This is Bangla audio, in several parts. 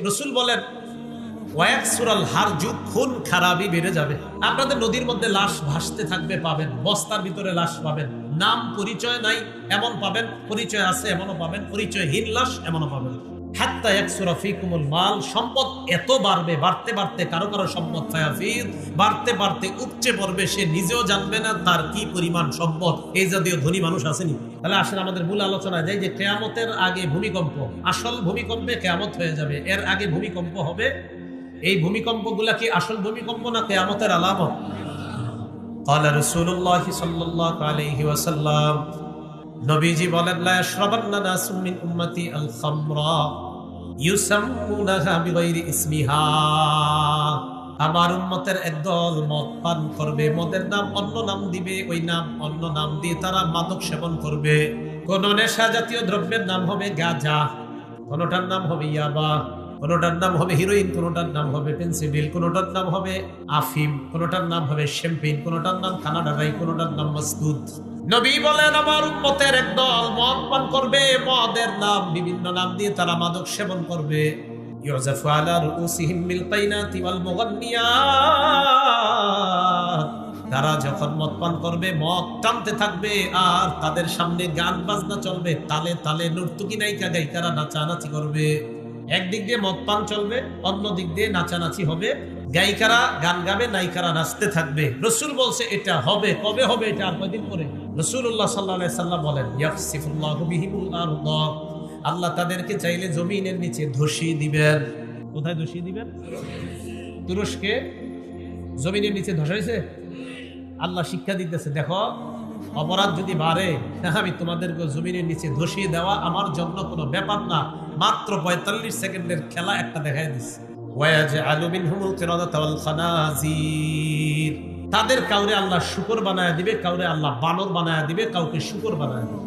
রাসূল বলেন ওয়াকসুরাল হারজু, খুন খারাপি বেড়ে যাবে। আপনাদের নদীর মধ্যে লাশ ভাসতে থাকবে, পাবেন বস্তার ভিতরে লাশ পাবেন, নাম পরিচয় নাই এমন পাবেন, পরিচয় আছে এমনও পাবেন, পরিচয়হীন লাশ এমনও পাবেন। হাত্তা ইয়াকসুরা ফীকুমুল মাল, সম্পদ এত বাড়বে, বাড়তে বাড়তে কারো কারো সম্পদ ফায়াফিদ, বাড়তে বাড়তে উপচে পড়বে, সে নিজেও জানবে না তার কি পরিমাণ সম্পদ। এই জাতীয় ধনী মানুষ আসেনি। তাহলে আসেন আমাদের মূল আলোচনা যাই, যে কিয়ামতের আগে ভূমিকম্প, আসল ভূমিকম্পে কিয়ামত হয়ে যাবে, এর আগে ভূমিকম্প হবে। এই ভূমিকম্পগুলা কি আসল ভূমিকম্প না কিয়ামতের আলামত? قال رسول الله صلى الله عليه وسلم, নবীজি বলেন লা ইয়াশরাবান্না নাসুম মিন উম্মতি আল খামরা ইউসাম্মুনাহা বিগাইরি ইসমিহা, আমার উম্মতের একদল মদ পান করবে, মদের নাম অন্য নাম দিবে, ওই নাম অন্য নাম দিয়ে তারা মাদক সেবন করবে। কোন নেশা জাতীয় দ্রব্যের নাম হবে গাঁজা, কোনটার নাম হবে ইয়াবা, কোনটার নাম হবে হিরোইন, কোনটার নাম হবে পেন্সিডিল, কোনটার নাম হবে আফিম, কোনটার নাম হবে শ্যাম্পেন, কোনটার নাম কানাডা রাই, কোনটার নাম মাসকুদ। নবী বলেন আমার উম্মতের একদল মদ পান করবে, মদের নাম বিভিন্ন নাম দিয়ে তারা মাদক সেবন করবে। ইউযাফু আলা রুউসিহিম মিল কাইনাতি ওয়াল মুগান্নিয়াত, তারা যখন মদ পান করবে মদ টানতে থাকবে, আর তাদের সামনে গান বাজনা চলবে, তালে তালে নর্তকী নায়িকা গায়িকারা নাচানাচি করবে। একদিক দিয়ে মদ পান চলবে, অন্য দিক দিয়ে নাচানাচি হবে, গায়িকারা গান গাবে, নায়িকারা নাচতে থাকবে। রাসূল বলছে এটা হবে, কবে হবে এটা? আর কয়দিন পরে। রাসূলুল্লাহ সাল্লাল্লাহু আলাইহি সাল্লাম বলেন ইয়াখসিফুল্লাহু বিহিমুল আরদ, আল্লাহ তাদেরকে চাইলে জমিনের নিচে ধসিয়ে দিবেন। কোথায় ধসিয়ে দিবেন? তুরস্কে জমিনের নিচে ধসাইছে। আল্লাহ শিক্ষা দিতেছে, দেখো অপরাধ যদি বাড়ে, আমি তোমাদেরকে জমিনের নিচে ধসিয়ে দেওয়া আমার জন্য কোনো ব্যাপার না, মাত্র 45 সেকেন্ডের খেলা একটা দেখাই দিচ্ছে। ওয়ায়াজআলু মিনহুমুল কিরাদাতা ওয়াল খানাজির, তাদের কাউরে আল্লাহ শুকর বানায় দিবে, কাউরে আল্লাহ বানর বানায় দিবে, কাউকে শুকর বানায় দিবে।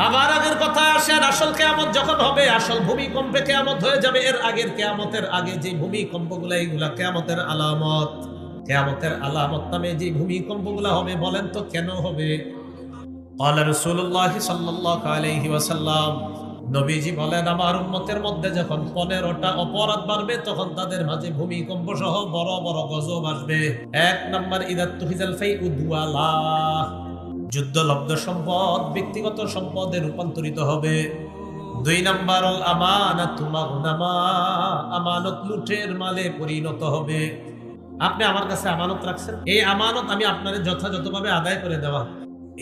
আবার আগের কথা আসেন, আসল কিয়ামত যখন হবে, আসল ভূমিকম্পে কিয়ামত হয়ে যাবে। এর আগের কিয়ামতের আগে যে ভূমিকম্পগুলো, এইগুলা কিয়ামতের আলামত। কিয়ামতের আলামত নামে যে ভূমিকম্পগুলো হবে, বলেন তো কেন হবে? قال رسول الله صلى الله عليه وسلم, নবীজি বলেন আমার উম্মতের মধ্যে যখন 15টা অপরাধ বাড়বে, তখন তাদের মাঝে ভূমিকম্প সহ বড় বড় গজব আসবে। 1 নাম্বার ইদাতুহিজাল ফাইউ দুয়ালা, যুদ্ধলব্ধ সম্পদ ব্যক্তিগত সম্পদে রূপান্তরিত হবে। 2 নাম্বার আল আমানাতু মাগনামা, আমানত লুটের মালে পরিণত হবে। আপনি আমার কাছে আমানত রাখছেন, এই আমানত আমি আপনাদের যথাযথভাবে আদায় করে দেওয়া।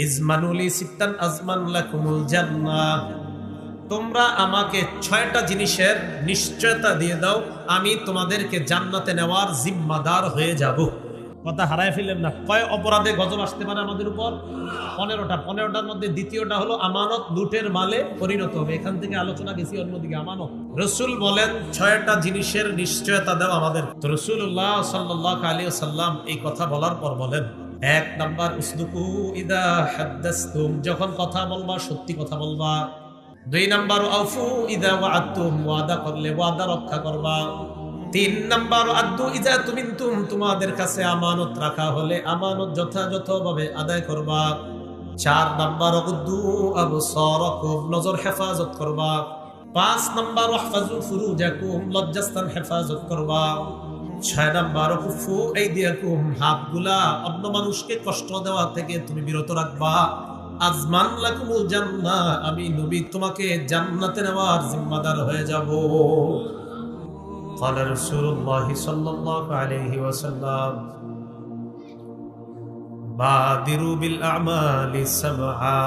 ইজমানুলি সিত্তান আজমান লাকুমুল জান্নাহ, তোমরা আমাকে 6টা জিনিসের নিশ্চয়তা দিয়ে দাও, আমি তোমাদেরকে জান্নাতে নেওয়ার জিম্মাদার হয়ে যাব। কথা হারায় ফেললেন না। কয় অপরাধে গজব আসতে পারে আমাদের উপর? 15টা। 15টার মধ্যে দ্বিতীয়টা হলো আমানত লুটের মালে পরিণত হবে। এখান থেকে আলোচনা গেছি অন্যদিকে আমানত। রাসূল বলেন 6টা জিনিসের নিশ্চয়তা দাও আমাদের। তো রাসূলুল্লাহ সাল্লাল্লাহু আলাইহি ওয়াসাল্লাম এই কথা বলার পর বলেন, 1 নাম্বার উসদুকু ইদা হাদাসতুম, যখন কথা বলবা সত্যি কথা বলবা। 2 নাম্বার আফু ইদা ওয়াআদতুম, ওয়াদা করলে ওয়াদা রক্ষা করবা। 3 নাম্বার আদু ইদা তুমিনতুম, তোমাদের কাছে আমানত রাখা হলে আমানত যথাযথভাবে আদায় করবা। 4 নাম্বার উদ্দু আবসারাকুম, নজর হেফাজত করবা। 5 নাম্বার ওয়াহফাজু ফুরুজাকুম, লজ্জাস্থান হেফাজত করবা। 6 নাম্বার কুফু আইদিয়াকুম, হাতগুলা অন্য মানুষকে কষ্ট দেওয়া থেকে তুমি বিরত রাখবা। আজমান লাকুমুল জান্নাহ, আমি নবী তোমাকে জান্নাতে নেওয়ার জিম্মাদার হয়ে যাব। قال رسول الله صلى الله عليه وسلم, بادروا بالأعمال سبعا,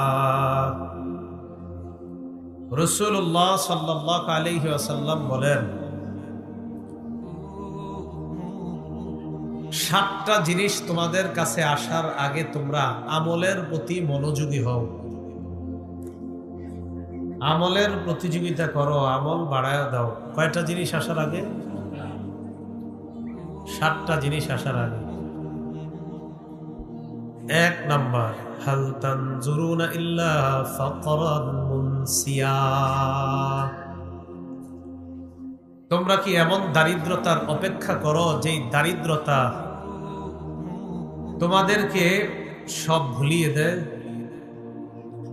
রাসূলুল্লাহ সাল্লাল্লাহু আলাইহি ওয়াসাল্লাম বলেন 7টা জিনিস তোমাদের কাছে আসার আগে তোমরা আমলের প্রতি মনোযোগী হও, আমলের প্রতিযোগিতা করো, আমল বাড়ায় দাও। কয়টা জিনিস আসার আগে? 7টা জিনিস আসার আগে। 1 নাম্বার হাল তানজুরুনা ইল্লা ফাকরান মুনসিয়া, তোমরা কি এমন দারিদ্রতার অপেক্ষা করো যেই দারিদ্রতা তোমাদেরকে সব ভুলিয়ে দেয়?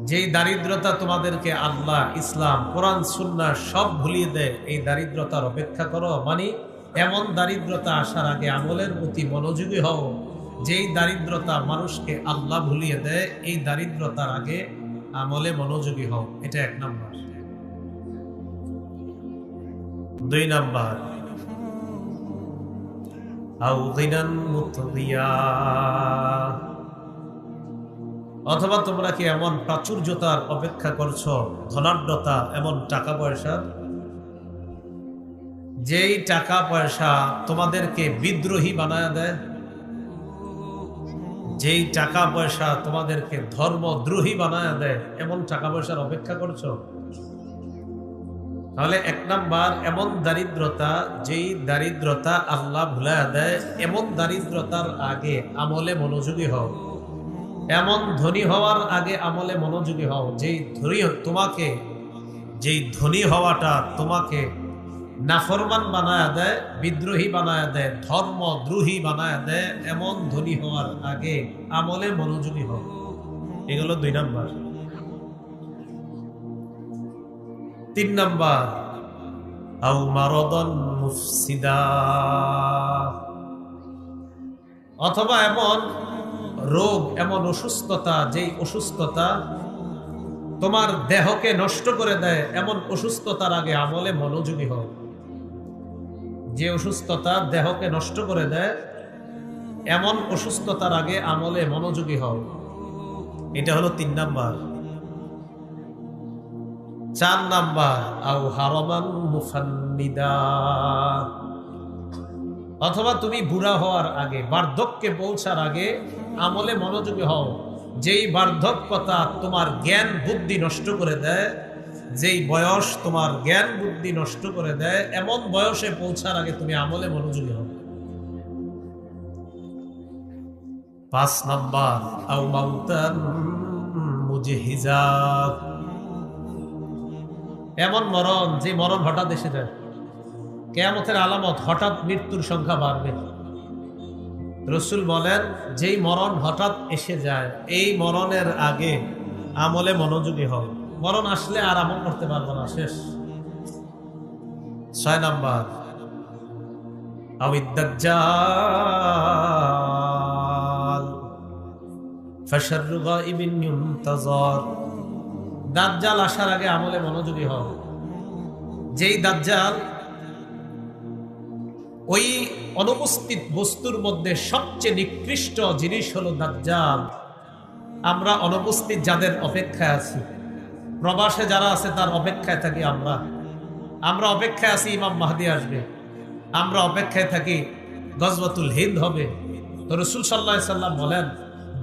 যেই দারিদ্রতা তোমাদেরকে আল্লাহ, ইসলাম, কোরআন, সুন্নাহ সব ভুলিয়ে দেয়, এই দারিদ্রতার অপেক্ষা করো। মানে এমন দারিদ্রতা আসার আগে আমলের প্রতি মনোযোগী হও। যেই দারিদ্রতা মানুষকে আল্লাহ ভুলিয়ে দেয়, এই দারিদ্রতার আগে আমলে মনোযোগী হও। এটা 1 নাম্বার। 2 নাম্বার, আও গিনান মুতগিয়া, অথবা তোমরা কি এমন প্রাচুর্যতার অপেক্ষা করছো, ধনাঢ্যতা, এমন টাকা পয়সার, যেই টাকা পয়সা তোমাদেরকে বিদ্রোহী বানায় দেয়, যেই টাকা পয়সা তোমাদেরকে ধর্মদ্রোহী বানায় দেয়, এমন টাকা পয়সার অপেক্ষা করছো? তাহলে 1 নাম্বার, এমন দারিদ্রতা, যেই দারিদ্রতা আল্লাহ ভুলায় দেয়, এমন দারিদ্রতার আগে আমলে মনোযোগী হও। এমন ধনী হওয়ার আগে আমলে মনোযোগী হও, যেই ধনী হওয়াটা তোমাকে নাফরমান বানায় দেয়, বিদ্রোহী বানায় দেয়, ধর্মদ্রোহী বানায় দেয়, এমন ধনী হওয়ার আগে আমলে মনোযোগী হও। এগুলো 2 নাম্বার। 3 নাম্বার, আও মারাদান মুফসিদা, অথবা এমন রোগ, এমন অসুস্থতা, যেই অসুস্থতা তোমার দেহকে নষ্ট করে দেয়, এমন অসুস্থতার আগে আমলে মনোযোগী হও। যে অসুস্থতা দেহকে নষ্ট করে দেয়, এমন অসুস্থতার আগে আমলে মনোযোগী হও। এটা হলো 3 নাম্বার। 4 নাম্বার, আও হারামান মুফান্নিদা, অথবা তুমি বুড়া হওয়ার আগে, বার্ধক্যে পৌঁছার আগে আমলে মনোযোগী হও। যেই বার্ধক্যতা তোমার জ্ঞান বুদ্ধি নষ্ট করে দেয়, যেই বয়স তোমার জ্ঞান বুদ্ধি নষ্ট করে দেয়, এমন বয়সে পৌঁছার আগে তুমি আমলে মনোযোগী হও। 5 নাম্বার, আও মাউতান মুজহিজা, এমন মরণ, যে মরণ হঠাৎ এসে যায়। কিয়ামতের আলামত, হঠাৎ মৃত্যুর সংখ্যা বাড়বে। রাসূল বলেন, যেই মরণ হঠাৎ এসে যায়, এই মরণের আগে আমলে মনোযোগী হও। মরণ আসলে আর আমল করতে পারবো না, শেষ। 6 নাম্বার, আওয়াদ দাজ্জাল ফাশাররু গায়বিন ইউনতাজার, দাজ্জাল আসার আগে আমলে মনোযোগী হও। যেই দাজ্জাল, ওই অনুপস্থিত বস্তুর মধ্যে সবচেয়ে নিকৃষ্ট জিনিস হলো দাজ্জাল। আমরা অনুপস্থিত যাদের অপেক্ষায় আছি, প্রবাসে যারা আছে তার অপেক্ষায় থাকি। আমরা অপেক্ষায় আছি ইমাম মাহদি আসবে, আমরা অপেক্ষায় থাকি গজওয়াতুল হিন্দ হবে। তো রাসূল সাল্লাল্লাহু আলাইহি সাল্লাম বলেন,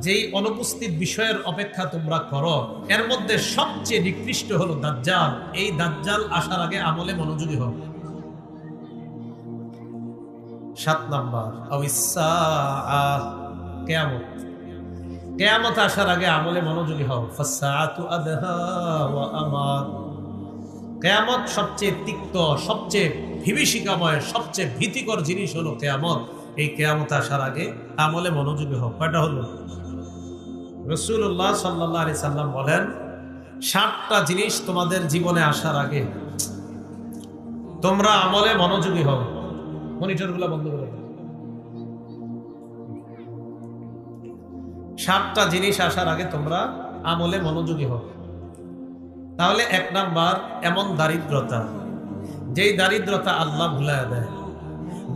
যেই অনুপস্থিত বিষয়ের অপেক্ষা তোমরা করো, এর মধ্যে সবচেয়ে নিকৃষ্ট হলো দাজ্জাল। এই দাজ্জাল আসার আগে আমলে মনোযোগী হও। 7 নাম্বার, কিয়ামত, কিয়ামত আসার আগে আমলে মনোযোগী হও। ফাসসাআতু আদহা ওয়া আমার, কিয়ামত সবচেয়ে তিক্ত, সবচেয়ে বিভীষিকাময়, সবচেয়ে ভীতিকর জিনিস হলো কিয়ামত। এই কিয়ামত আসার আগে আমলে মনোযোগী হও। কয়টা হলো? রাসূলুল্লাহ সাল্লাল্লাহু আলাইহি সাল্লাম বলেন, 7টা জিনিস তোমাদের জীবনে আসার আগে তোমরা আমলে মনোযোগী হও। মনিটরগুলো বন্ধ করে দাও। 7টা জিনিস আসার আগে তোমরা আমলে মনোযোগী হও। তাহলে 1 নাম্বার, এমন দারিদ্রতা, যেই দারিদ্রতা আল্লাহ ভুলায় দেয়।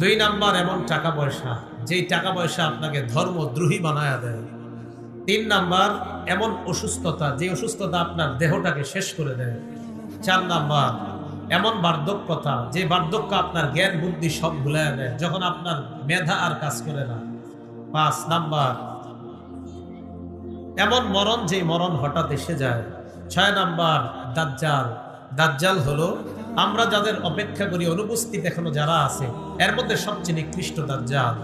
2 নাম্বার, এমন টাকা পয়সা, যেই টাকা পয়সা আপনাকে ধর্মদ্রোহী বানায় দেয়। 3 নাম্বার, এমন অসুস্থতা, যে অসুস্থতা আপনার দেহটাকে শেষ করে দেয়। 4 নাম্বার, এমন বার্ধক্যতা, যে বার্ধক্য আপনার জ্ঞান বুদ্ধি সব ভুলায় দেয়, যখন আপনার মেধা আর কাজ করে না। 5 নাম্বার, এমন মরণ, যে মরণ হঠাৎ এসে যায়। 6 নাম্বার, দাজ্জাল। দাজ্জাল হলো আমরা যাদের অপেক্ষা করি, অনুপস্থিত এখনো যারা আছে, এর মধ্যে সবচেয়ে নিকৃষ্ট দাজ্জাল।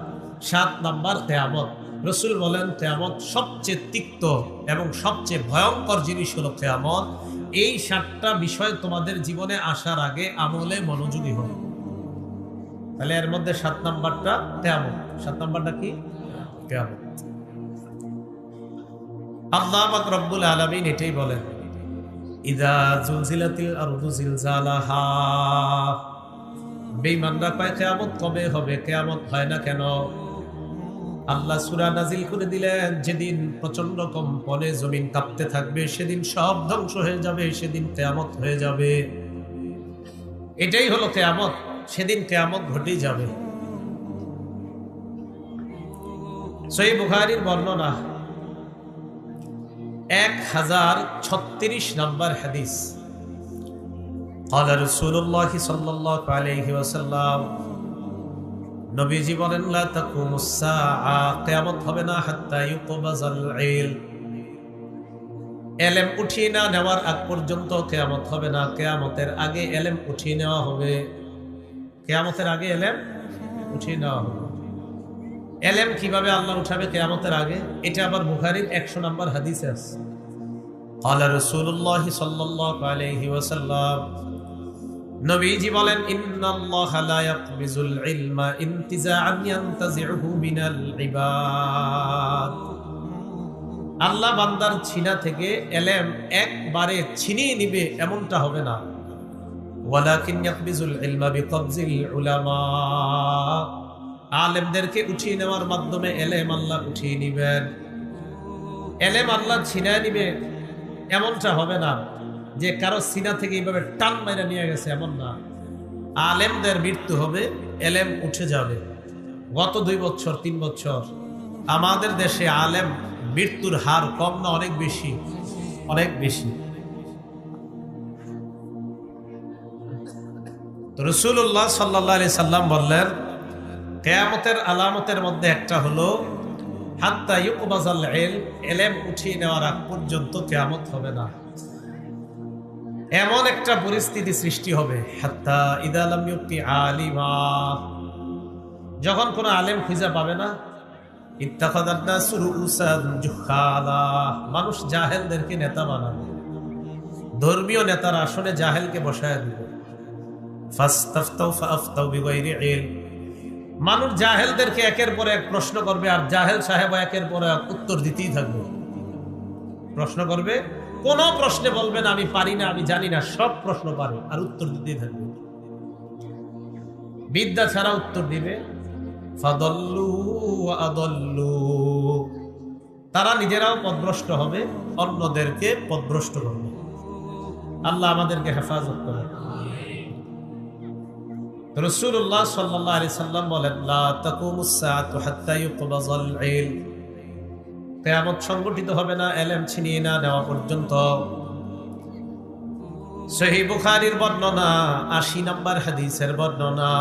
7 নাম্বার, কিয়ামত। রাসূল বলেন, কিয়ামত সবচেয়ে তিক্ত এবং সবচেয়ে ভয়ঙ্কর জিনিস হলো কিয়ামত। এই 7টা বিষয় তোমাদের জীবনে আসার আগে আমলে মনোযোগী হও। তাহলে এর মধ্যে 7 নাম্বারটা কিয়ামত। 7 নাম্বারটা কি? কিয়ামত। আল্লাহ পাক রব্বুল আলামিন এটাই বলেন, ইযা জুলজিলাতিল আরদু জিলজালাহা। বেঈমানরা কয় কিয়ামত কবে হবে? কিয়ামত হয় না কেন? আল্লাহ সূরা নাজিল করে দিলেন, যেদিন প্রচন্ড কম্পনে জমিন কাঁপতে থাকবে, সেদিন সব ধ্বংস হয়ে যাবে, সেদিন কিয়ামত হয়ে যাবে। এটাই হলো কিয়ামত, সেদিন কিয়ামত ঘটেই যাবে। সহিহ বুখারীর বর্ণনা 1036 নম্বর হাদিস। قال رسول الله صلى الله عليه وسلم, নবীজি বলেন, লা তাকুমুস সাআ, কিয়ামত হবে না হাত্তা ইউকবাজাল ইলম, ইলম উঠিয়ে না নেওয়ার আগ পর্যন্ত কিয়ামত হবে না। কিয়ামতের আগে ইলম উঠিয়ে নেওয়া হবে। কিয়ামতের আগে ইলম উঠিয়ে নেওয়া হবে। ইলম কিভাবে আল্লাহ উঠাবে কিয়ামতের আগে? এটা আবার বুখারীর 100 নম্বর হাদিসে আছে। قال رسول الله صلى الله عليه وسلم, নবীজি বলেন, ইন্নাল্লাহা লা ইয়াকবিজুল ইলমা ইনতিজাআন ইয়ানতাজিউহু মিনাল ইবাদ। আল্লাহ বান্দার ছিনা থেকে ইলম একবারে ছিনিয়ে নিবে এমনটা হবে না। ওয়ালাকিন ইয়াকবিজুল ইলমা বিকবজিল উলামা, আলেমদেরকে উঠিয়ে নেওয়ার মাধ্যমে ইলম আল্লাহ উঠিয়ে নিবেন। ইলম আল্লাহ ছিনিয়ে নিবে এমনটা হবে না যে কারো সিনা থেকে এইভাবে টান মাইরা নিয়ে গেছে, এমন না। আলেমদের মৃত্যু হবে, ইলম উঠে যাবে। গত 2 বছর 3 বছর আমাদের দেশে আলেম মৃত্যুর হার কম না অনেক বেশি? অনেক বেশি। তো রাসূলুল্লাহ সাল্লাল্লাহু আলাইহি সাল্লাম বললেন, কিয়ামতের আলামতের মধ্যে একটা হলো হাত্তা ইউকবাজাল ইলম, ইলম উঠিয়ে নেওয়ার আগ পর্যন্ত কিয়ামত হবে না। এমন একটা পরিস্থিতি সৃষ্টি হবে, হাত্তা ইযা লাম ইউতি আলিমা, যখন কোনো আলেম খুঁজে পাবে না, ইত্তাখাযান নাসু রুউসান জুহালা, মানুষ জাহেলদেরকে নেতা বানাবে। ধর্মীয় নেতার আসনে জাহেলকে বসায় দিবে। ফাস্তাফতাউ ফাআফতাউ বিগাইরি ইলম, মানুষ জাহেলদেরকে একের পর এক প্রশ্ন করবে, আর জাহেল সাহেব একের পর এক উত্তর দিতেই থাকবে। প্রশ্ন করবে, কোন প্রশ্নে বলবে না আমি পারি না, আমি জানি না, সব প্রশ্ন পারে আর উত্তর দিতেই থাকবে। বিদ্যা ছাড়া উত্তর দিবে। ফাদাল্লু ওয়া আদাল্লু, তারা নিজেরাও পথভ্রষ্ট হবে, অন্যদেরকে পথভ্রষ্ট করবে। আল্লাহ আমাদেরকে হেফাজত করে। রাসূলুল্লাহ সাল্লাল্লাহু আলাইহি সাল্লাম বলেন, লা তাকুমুস সাআতু হাত্তা ইউকবাজাল ইলম, কিয়ামত সংগঠিত হবে না ইলম ছিনিয়ে না নেওয়া পর্যন্ত। সহিহ বুখারীর বর্ণনা 80 নম্বর হাদিসের বর্ণনা।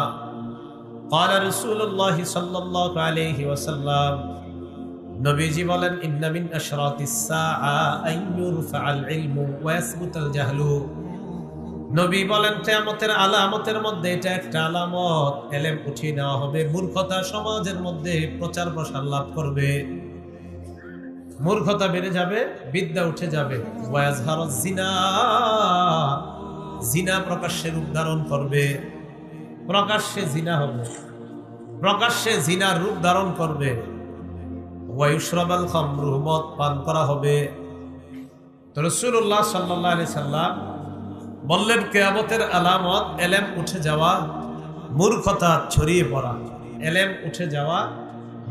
قال رسول الله صلى الله عليه وسلم, নবীজি বলেন, ইন্না মিন আশরাতিস সাআ আন ইউরফাআল ইলমু ওয়া ইয়াসবুতাল জাহলু, নবী বলেন কিয়ামতের আলামতের মধ্যে এটা একটা আলামত, ইলম উঠিয়ে নেওয়া হবে, মূর্খতা সমাজের মধ্যে প্রচার প্রসার লাভ করবে, মূর্খতা বেড়ে যাবে, বিদ্যা উঠে যাবে। ওয়া ইয়াজহারুজ জিনা, জিনা প্রকাশ্যে রূপ ধারণ করবে, প্রকাশ্যে জিনা হবে, প্রকাশ্যে জিনার রূপ ধারণ করবে। ওয়া ইউশরাবাল খামরু, মদ পান করা হবে। তো রাসূলুল্লাহ সাল্লাল্লাহু আলাইহি সাল্লাম বললেন, কিয়ামতের আলামত ইলম উঠে যাওয়া, মূর্খতা ছড়িয়ে পড়া। ইলম উঠে যাওয়া,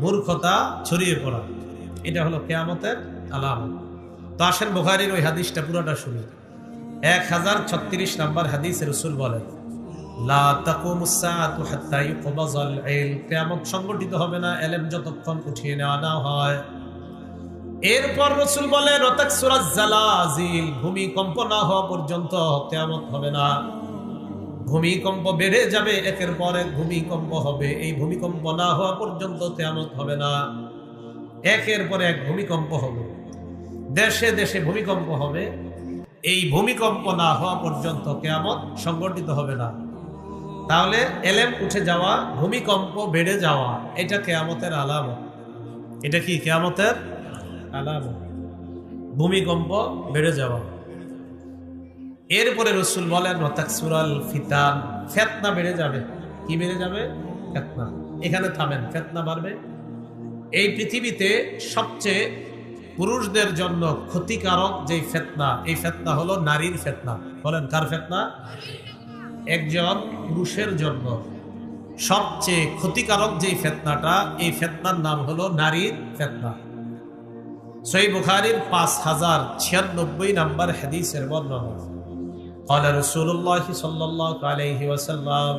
মূর্খতা ছড়িয়ে পড়া, এটা হলো কিয়ামতের আলামত। তো আসেন বুখারীর ওই হাদিসটা পুরোটা শুনি। 1036 নম্বর হাদিসে রাসূল বলেন, লা তাকুমুস সাআতু হাত্তা ইউকবাজাল ইলম, কিয়ামত সংগঠিত হবে না ইলম যতক্ষণ উঠিয়ে নেওয়া না হয়। এরপর রাসূল বলেন, ওয়াতাকসুরাজ জালাজিল, ভূমিকম্প না হওয়া পর্যন্ত কিয়ামত হবে না। ভূমিকম্প বেড়ে যাবে, একের পর এক ভূমিকম্প হবে, এই ভূমিকম্প না হওয়া পর্যন্ত কিয়ামত হবে না। একের পর এক ভূমিকম্প হবে, দেশে দেশে ভূমিকম্প হবে, এই ভূমিকম্প না হওয়া পর্যন্ত কিয়ামত সংগঠিত হবে না। তাহলে ইলম উঠে যাওয়া, ভূমিকম্প বেড়ে যাওয়া, এটা কিয়ামতের আলামত। এটা কি কিয়ামতের আলামত? ভূমিকম্প বেড়ে যাওয়া। এরপরে রাসূল বলেন, ওয়াতাকসুরাল ফিতান, ফিতনা বেড়ে যাবে। কি বেড়ে যাবে? ফিতনা। এখানে থামেন, ফিতনা বাড়বে। এই পৃথিবীতে সবচেয়ে পুরুষদের জন্য ক্ষতিকারক যে ফিতনা, এই ফিতনা হলো নারীর ফিতনা। বলেন কার ফিতনা? একজন পুরুষের জন্য সবচেয়ে ক্ষতিকারক যে ফিতনাটা, এই ফিতনার নাম হলো নারীর ফিতনা। সহিহ বুখারীর 5096 নম্বর হাদিসের বর্ণনা। قال رسول الله صلى الله عليه وسلم,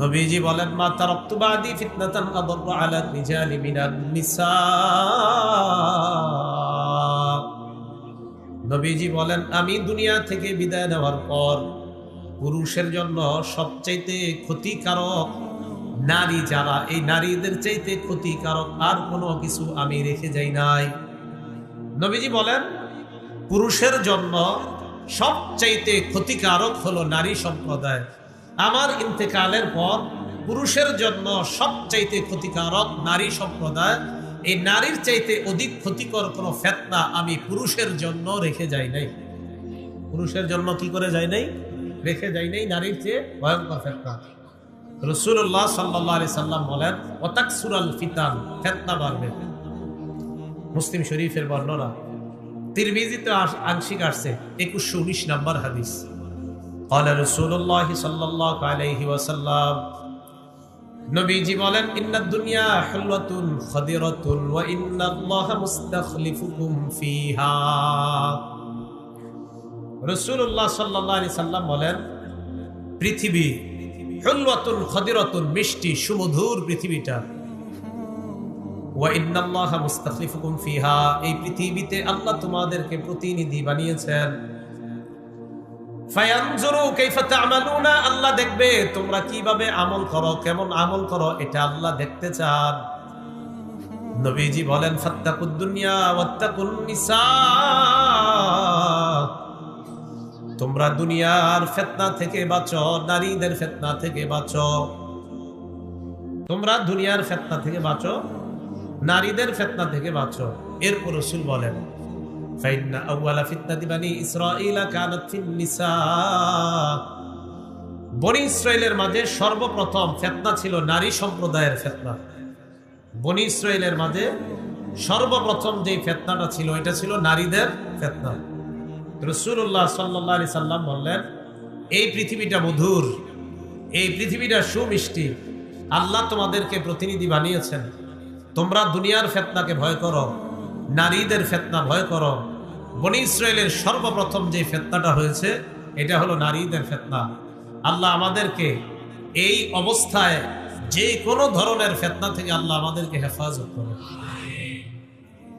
নবীজি বলেন, মা তারাকতু বাদি ফিতনাতান আদাররু আলা রিজালি মিনান নিসা। নবীজি বলেন, আমি দুনিয়া থেকে বিদায় নেওয়ার পর পুরুষের জন্য সবচাইতে ক্ষতিকারক নারী যারা, এই নারীদের চাইতে ক্ষতিকারক আর কোনো কিছু আমি রেখে যাই নাই। নবীজি বলেন, পুরুষের জন্য সবচাইতে ক্ষতিকারক হলো নারী সম্প্রদায়। আমার ইন্তেকালের পর পুরুষের জন্য সবচাইতে ক্ষতিকারক নারী সম্প্রদায়। এই নারীর চাইতে অধিক ক্ষতিকর কোনো ফিতনা আমি পুরুষের জন্য রেখে যাই নাই। পুরুষের জন্য কি করে যাই নাই? রেখে যাই নাই নারীর চেয়ে ভয়ঙ্কর ফিতনা। রাসূলুল্লাহ সাল্লাল্লাহু আলাইহি সাল্লাম বলেন, ওয়াতাকসুরাল ফিতান, ফিতনা বাড়বে। মুসলিম শরীফের বর্ণনা। তিরমিজিতে আংশিক আসছে 2119 নম্বর হাদিস। قال رسول الله صلى الله عليه وسلم, নবীজি বলেন, ইন্নাদ দুনিয়া হুলওয়াতুন খাদিরাতুন ওয়া ইন্নাল্লাহা মুস্তাখলিফুকুম ফিহা। রাসূলুল্লাহ সাল্লাল্লাহু আলাইহি সাল্লাম বলেন, পৃথিবী হুলওয়াতুন খাদিরাতুন, মিষ্টি সুমধুর পৃথিবীটা। ওয়া ইন্নাল্লাহা মুস্তাখলিফুকুম ফিহা, এই পৃথিবীতে আল্লাহ তোমাদেরকে প্রতিনিধি বানিয়েছেন। ফায়ানজুরু কাইফা তা'মালুনা, আল্লাহ দেখবে তোমরা কিভাবে আমল করো, কেমন আমল করো, এটা আল্লাহ দেখতে চান। নবীজি বলেন, ফাত্তাকুদ দুনিয়া ওয়াত্তাকুন নিসা, তোমরা দুনিয়ার ফিতনা থেকে বাঁচো, নারীদের ফিতনা থেকে বাঁচো। তোমরা দুনিয়ার ফিতনা থেকে বাঁচো, নারীদের ফিতনা থেকে বাঁচো। এরপর রাসূল বলেন, ফাইন্না আউয়ালা ফিতনাতি বানি ইসরাঈলা কানাত ফিন নিসা, বনি ইসরাইলের মাঝে সর্বপ্রথম ফিতনা ছিল নারী সম্প্রদায়ের ফিতনা। বনি ইসরাইলের মাঝে সর্বপ্রথম যে ফিতনাটা ছিল, এটা ছিল নারীদের ফিতনা। রাসূলুল্লাহ সাল্লাল্লাহু আলাইহি সাল্লাম বললেন, এই পৃথিবীটা মধুর, এই পৃথিবীটা সুমিষ্টি, আল্লাহ তোমাদেরকে প্রতিনিধি বানিয়েছেন। তোমরা দুনিয়ার ফিতনাকে ভয় করো, নারীদের ফিতনা ভয় করো। বনি ইসরাইলের সর্বপ্রথম যে ফিতনাটা হয়েছে, এটা হলো নারীদের ফিতনা। আল্লাহ আমাদেরকে এই অবস্থায় যে কোনো ধরনের ফিতনা থেকে আল্লাহ আমাদেরকে হেফাজত করে।